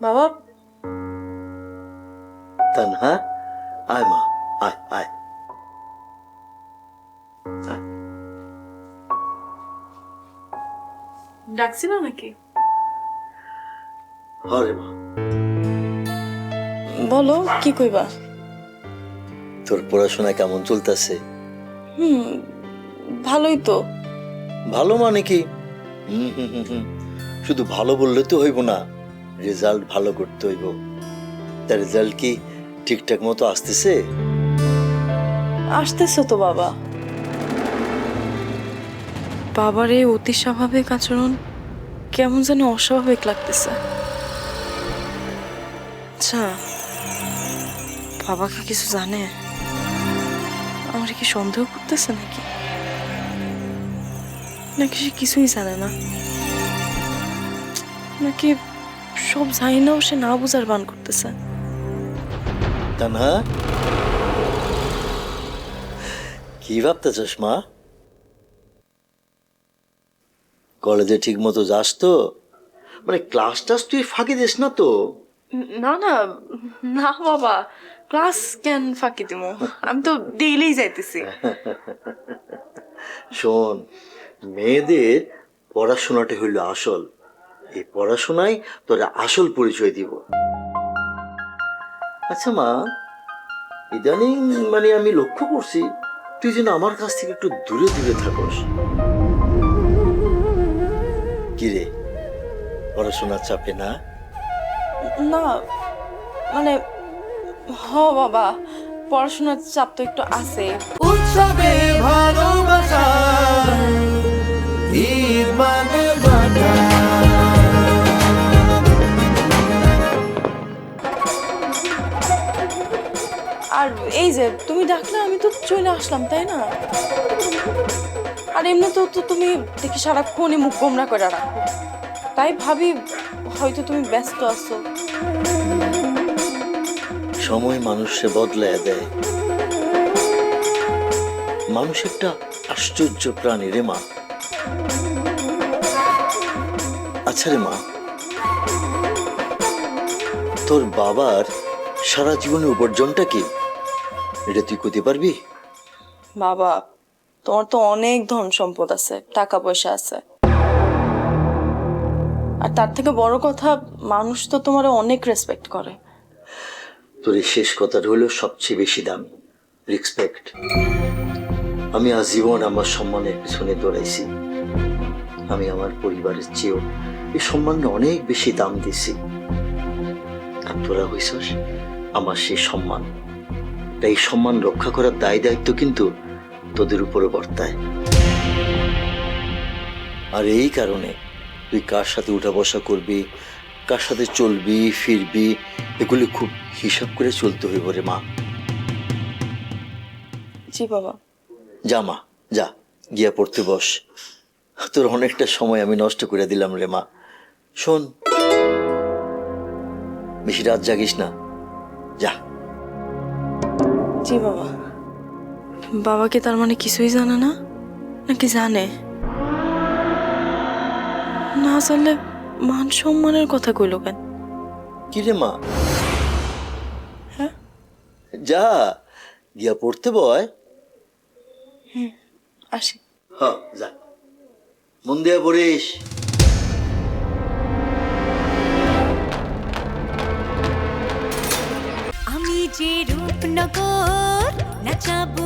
বাবা, তানহা, আয় মা, আয় আয়। ডাকছিল নাকি? হরে মা, বলো কি কইবা? তোর পড়াশোনা কেমন চলতেছে? ভালোই তো। ভালো মানে কি? শুধু ভালো বললে তো হইব না, রেজাল্ট ভালো করতে হইব। তার রেজাল্ট কি ঠিকঠাক মতো আসতেছে? আসতেছে তো বাবা। বাবার এই অতি স্বাভাবিক আচরণ কেমন যেন অস্বাভাবিক লাগতেছে। আচ্ছা, বাবা কি কিছু জানে? আমার কি সন্দেহ করতেছে নাকি? নাকি সে কিছুই জানে না? নাকি সব জানি নাও সে না বুঝার বান করতেছে? তানহা, কি ভাবতেছস মা? কলেজে ঠিক মতো যাস তো? মানে ক্লাস টাস তুই ফাঁকি দিস না তো? না না না বাবা, ক্লাস কেন ফাঁকি দিব? আমি তো ডেইলি যাইতেছি। শোন, মেয়েদের পড়াশোনাটা হইল আসল। এই পড়াশোনায় তোরা আসল পরিচয় দিব। আচ্ছা মা, ইদানিং মানে আমি লক্ষ্য করছি তুই যেন আমার কাছ থেকে একটু দূরে দূরে থাকস। কিরে, পড়াশোনার চাপে না? না মানে, হ বাবা, পড়াশোনার চাপ তো একটু আছে। উৎসবে ভালোবাসা ঈদ মানে বাধা। আর এই যে তুমি ডাকলে আমি তো চলে আসলাম, তাই না? আর এমনি তো তুমি দেখি সারাক্ষণই মুখ গোমরা করে রাখো, তাই ভাবি হয়তো তুমি ব্যস্ত আছো। সময় মানুষে বদলায় দেয়। মানুষ একটা আশ্চর্য প্রাণী রে মা। আচ্ছা রে মা, তোর বাবার সারা জীবনের উপার্জনটা কি, এটা তুই করতে পারবি? বাবা, তোমার তো অনেক ধন সম্পদ আছে, টাকা পয়সা আছে, আর তার থেকে বড় কথা মানুষ তো তোমার অনেক রেসপেক্ট করে। তোর এই শেষ কথাটা হলো সবচেয়ে বেশি দামি, রেসপেক্ট। আমি আজীবন আমার সম্মানের পিছনে দৌড়াইছি। আমি আমার পরিবারের চেয়েও এই সম্মানকে অনেক বেশি দাম দিছি। আর তোরা হইছস আমার সেই সম্মান। তাই এই সম্মান রক্ষা করার দায় দায়িত্ব কিন্তু তোদের উপরে বর্তায়। আর এই কারণে তুই কার সাথে উঠা বসা করবি, কার সাথে চলবি ফিরবি, এগুলি খুব হিসাব করে চলতে হইব রে মা। জি বাবা। যা মা, যা গিয়া পড়তে বস। তোর অনেকটা সময় আমি নষ্ট করে দিলাম রে মা। শোন, বেশি রাত জাগিস না, যা। জি বাবা। বাবা কি তার মানে কিছুই জানে না, নাকি জানে? না জানলে মান সম্মানের কথা কইল কেন? কি রে মা? হ্যাঁ, যা গিয়া পড়তে বয়। আসি। হ, যা, মন দিয়া পড়িস। আমি যে রূপনগর নাচাবো